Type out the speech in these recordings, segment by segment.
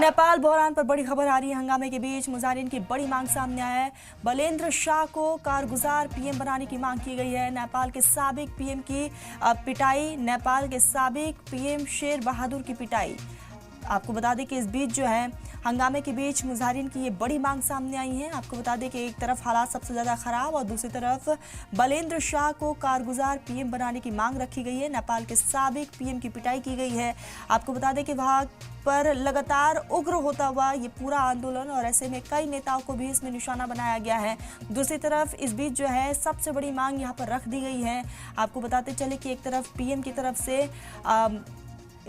नेपाल बहरान पर बड़ी खबर आ रही है। हंगामे के बीच मुजाहिरीन की बड़ी मांग सामने आया है। बलेंद्र शाह को कारगुजार पीएम बनाने की मांग की गई है। नेपाल के साबिक पीएम की पिटाई, नेपाल के साबिक पीएम शेर बहादुर की पिटाई। आपको बता दें कि इस बीच जो है हंगामे के बीच मुजाहिरीन की ये बड़ी मांग सामने आई है। आपको बता दें कि एक तरफ हालात सबसे ज्यादा खराब और दूसरी तरफ बलेंद्र शाह को कारगुजार पीएम बनाने की मांग रखी गई है। नेपाल के साबिक पीएम की पिटाई की गई है। आपको बता दें कि वहां पर लगातार उग्र होता हुआ ये पूरा आंदोलन और ऐसे में कई नेताओं को भी इसमें निशाना बनाया गया है। दूसरी तरफ इस बीच जो है सबसे बड़ी मांग यहाँ पर रख दी गई है। आपको बताते चले कि एक तरफ पीएम की तरफ से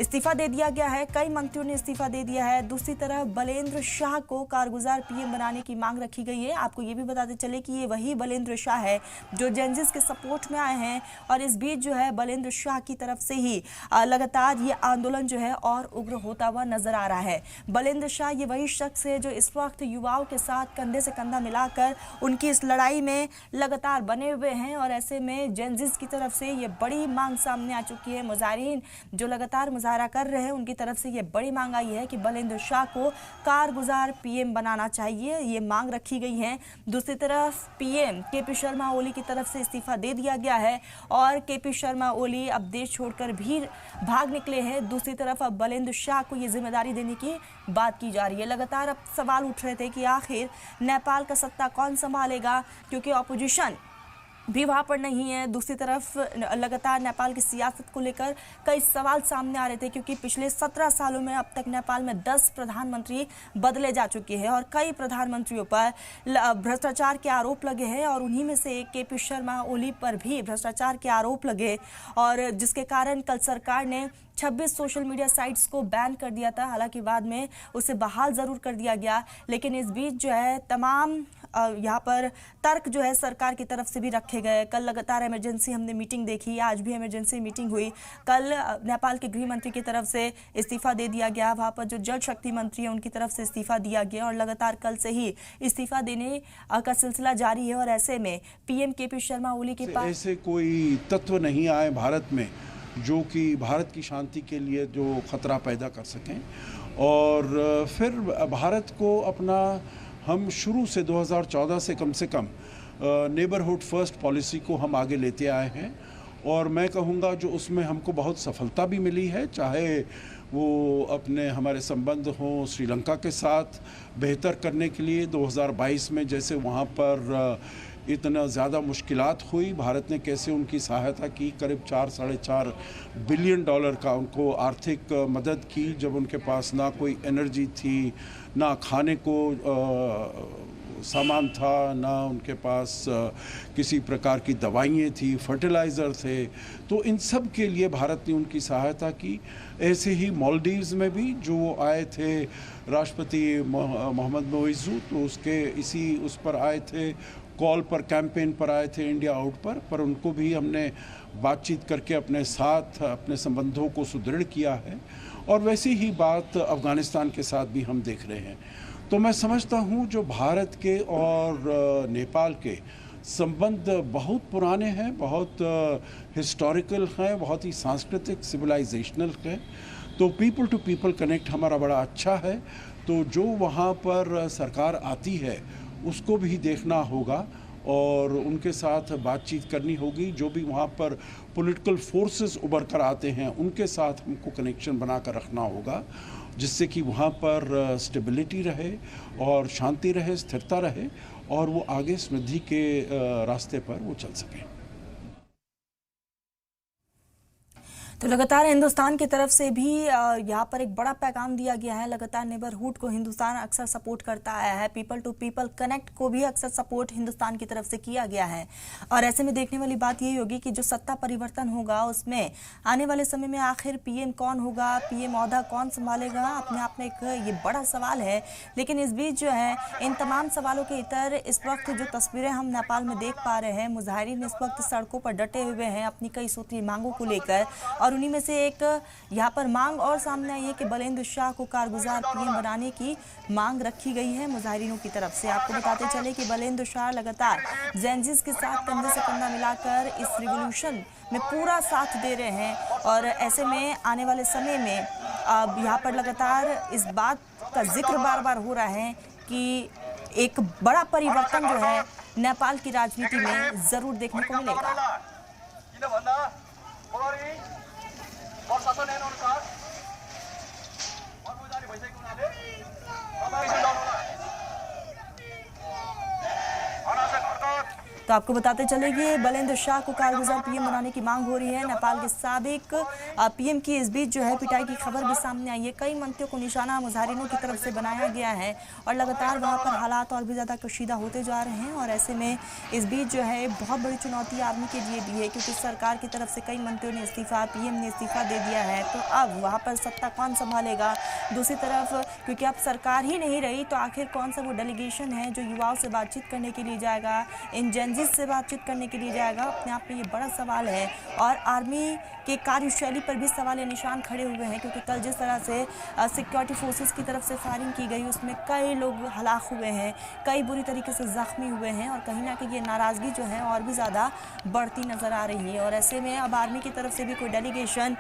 इस्तीफा दे दिया गया है, कई मंत्रियों ने इस्तीफा दे दिया है। दूसरी तरफ बलेंद्र शाह को कारगुजार पीएम बनाने की मांग रखी गई है। आपको ये भी बताते चले कि ये वही बलेंद्र शाह है जो जेनजिस के सपोर्ट में आए हैं और इस बीच जो है बलेंद्र शाह की तरफ से ही लगातार ये आंदोलन जो है और उग्र होता हुआ नजर आ रहा है। बलेंद्र शाह ये वही शख्स है जो इस वक्त युवाओं के साथ कंधे से कंधा मिलाकर उनकी इस लड़ाई में लगातार बने हुए हैं और ऐसे में जेनजिस की तरफ से ये बड़ी मांग सामने आ चुकी है। मुजाहिरीन जो लगातार मुजाहरा कर रहे हैं उनकी तरफ से ये बड़ी मांग आई है कि बलेंद्र शाह को कारगुजार पीएम बनाना चाहिए, ये मांग रखी गई है। दूसरी तरफ पीएम केपी शर्मा ओली की तरफ से इस्तीफा दे दिया गया है और केपी शर्मा ओली अब देश छोड़कर भी भाग निकले हैं। दूसरी तरफ अब बलेंद्र शाह को ये जिम्मेदारी देने की बात की जा रही है। लगातार अब सवाल उठ रहे थे कि आखिर नेपाल का सत्ता कौन संभालेगा, क्योंकि ऑपोजिशन भी वहां पर नहीं है। दूसरी तरफ लगातार नेपाल की सियासत को लेकर कई सवाल सामने आ रहे थे, क्योंकि पिछले 17 सालों में अब तक नेपाल में 10 प्रधानमंत्री बदले जा चुके हैं और कई प्रधानमंत्रियों पर भ्रष्टाचार के आरोप लगे हैं और उन्हीं में से एक केपी शर्मा ओली पर भी भ्रष्टाचार के आरोप लगे और जिसके कारण कल सरकार ने 26 सोशल मीडिया साइट्स को बैन कर दिया था। हालांकि बाद में उसे बहाल जरूर कर दिया गया, लेकिन इस बीच जो है तमाम यहाँ पर तर्क जो है सरकार की तरफ से भी रखे गए। कल लगातार इमरजेंसी हमने मीटिंग देखी, आज भी इमरजेंसी मीटिंग हुई। कल नेपाल के गृह मंत्री की तरफ से इस्तीफा दे दिया गया, वहाँ पर जो जल शक्ति मंत्री है उनकी तरफ से इस्तीफा दिया गया और लगातार कल से ही इस्तीफा देने का सिलसिला जारी है और ऐसे में पीएम केपी शर्मा ओली के पास ऐसे कोई तत्व नहीं आए भारत में जो कि भारत की शांति के लिए जो खतरा पैदा कर सकें और फिर भारत को अपना हम शुरू से 2014 से कम नेबरहुड फर्स्ट पॉलिसी को हम आगे लेते आए हैं और मैं कहूँगा जो उसमें हमको बहुत सफलता भी मिली है, चाहे वो अपने हमारे संबंध हों श्रीलंका के साथ बेहतर करने के लिए 2022 में जैसे वहाँ पर इतना ज़्यादा मुश्किलात हुई, भारत ने कैसे उनकी सहायता की, करीब 4-4.5 बिलियन डॉलर का उनको आर्थिक मदद की जब उनके पास ना कोई एनर्जी थी, ना खाने को सामान था, ना उनके पास किसी प्रकार की दवाइयाँ थी, फर्टिलाइज़र थे। तो इन सब के लिए भारत ने उनकी सहायता की। ऐसे ही मालदीव्स में भी जो आए थे राष्ट्रपति मोहम्मद मोइज़ू, तो उसके उस पर आए थे, कॉल पर कैंपेन पर आए थे इंडिया आउट पर उनको भी हमने बातचीत करके अपने साथ अपने संबंधों को सुदृढ़ किया है और वैसी ही बात अफ़गानिस्तान के साथ भी हम देख रहे हैं। तो मैं समझता हूँ जो भारत के और नेपाल के संबंध बहुत पुराने हैं, बहुत हिस्टोरिकल हैं, बहुत ही सांस्कृतिक सिविलाइजेशनल हैं। तो पीपल टू पीपल कनेक्ट हमारा बड़ा अच्छा है। तो जो वहाँ पर सरकार आती है उसको भी देखना होगा और उनके साथ बातचीत करनी होगी। जो भी वहाँ पर पॉलिटिकल फोर्सेस उभर कर आते हैं उनके साथ हमको कनेक्शन बना कर रखना होगा, जिससे कि वहाँ पर स्टेबिलिटी रहे और शांति रहे, स्थिरता रहे और वो आगे समृद्धि के रास्ते पर वो चल सकें। तो लगातार हिंदुस्तान की तरफ से भी यहाँ पर एक बड़ा पैगाम दिया गया है। लगातार नेबरहुड को हिंदुस्तान अक्सर सपोर्ट करता आया है, पीपल टू पीपल कनेक्ट को भी अक्सर सपोर्ट हिंदुस्तान की तरफ से किया गया है और ऐसे में देखने वाली बात यही होगी कि जो सत्ता परिवर्तन होगा उसमें आने वाले समय में आखिर पीएम कौन होगा, पीएम ओहदा कौन संभालेगा, अपने आप में एक ये बड़ा सवाल है। लेकिन इस बीच जो है इन तमाम सवालों के इतर इस वक्त जो तस्वीरें हम नेपाल में देख पा रहे हैं, मुजाहिरीन इस वक्त सड़कों पर डटे हुए हैं अपनी कई सूत्री मांगों को लेकर और उन्हीं में से एक यहाँ पर मांग और सामने आई है कि बलेंद्र शाह को कारगुजार पीएम बनाने की मांग रखी गई है मुजाहिरीनों की तरफ से। आपको बताते चले कि बलेंद्र शाह लगातार जेनजिस के साथ कंधे से कंधा मिलाकर इस रिवॉल्यूशन में पूरा साथ दे रहे हैं और ऐसे में आने वाले समय में अब यहाँ पर लगातार इस बात का जिक्र बार बार हो रहा है कि एक बड़ा परिवर्तन जो है नेपाल की राजनीति में जरूर देखने को मिलेगा। तो आपको बताते चले कि बलेंद्र शाह को कारगुजार पीएम बनाने की मांग हो रही है। नेपाल के साबिक पीएम की इस बीच जो है पिटाई की खबर भी सामने आई है। कई मंत्रियों को निशाना मुजाहिरीनों की तरफ से बनाया गया है और लगातार वहां पर हालात और भी ज्यादा कशीदा होते जा रहे हैं। और ऐसे में इस बीच जो है बहुत बड़ी चुनौती आर्मी के लिए भी है, क्योंकि सरकार की तरफ से कई मंत्रियों ने इस्तीफा, पीएम ने इस्तीफा दे दिया है। तो अब वहां पर सत्ता कौन संभालेगा? दूसरी तरफ क्योंकि अब सरकार ही नहीं रही, तो आखिर कौन सा वो डेलीगेशन है जो युवाओं से बातचीत करने के लिए जाएगा, इन जेनजी से बातचीत करने के लिए जाएगा? अपने आप में ये बड़ा सवाल है। और आर्मी के कार्यशैली पर भी सवाल निशान खड़े हुए हैं, क्योंकि कल जिस तरह से सिक्योरिटी फोर्सेस की तरफ से फायरिंग की गई, उसमें कई लोग हलाक हुए हैं, कई बुरी तरीके से जख्मी हुए हैं और कहीं ना कहीं ये नाराजगी जो है और भी ज़्यादा बढ़ती नजर आ रही है। और ऐसे में अब आर्मी की तरफ से भी कोई डेलीगेशन